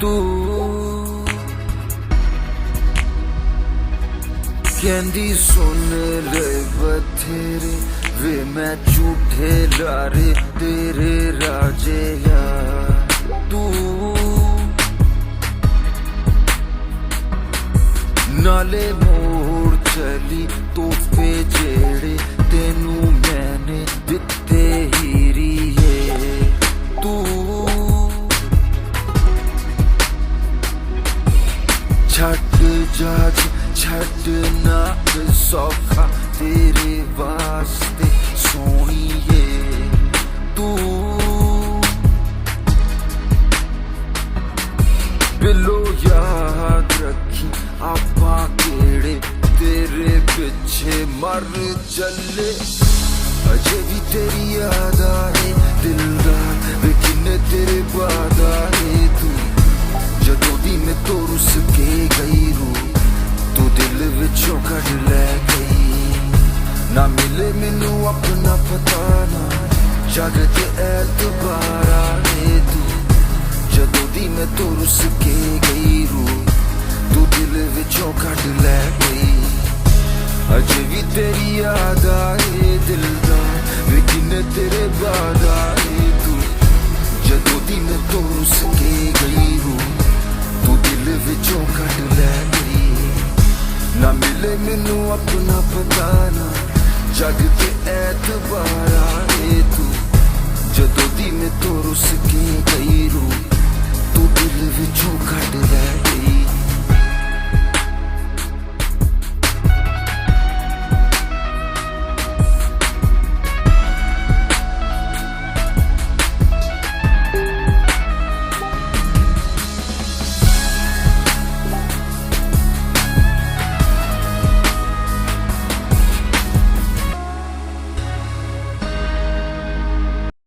तू कहंदी सुन ले बथेरे वे मैं झूठे लारे तेरे राजे यार तू नाले मोड़ चली तोहफे जेड़े तेनू मैंने दिते हीरीए तू छट जाज छड़ना सौखा तेरे वास्ते सोहणीए तू बिलो याद रखी आपा केड़े तेरे पिछे मर चले अजे भी तेरी याद आए दिलदार वे किन्ने तेरे बाद आए तू जदों दी मैं तो रुस के गई रू तू दिल विचों कढ़ लै गई ना मिले मैनू अपना पता ना जग ते ऐतबार आए तू जदों दी मैं तो रुस के गई रू तू दिल विचों कढ़ लै गई अजे भी तेरी याद आए दिलदार वे किन्ने तेरे बाद आए तू जदों दी मैं तो रुस के गई रू तू दिल विचों कढ़ लै गई ना मिले मैनू अपना पता ना जग ते ऐतबार आए तू जदों दी मैं तो रुस के गई रू तू दिल विचों कढ़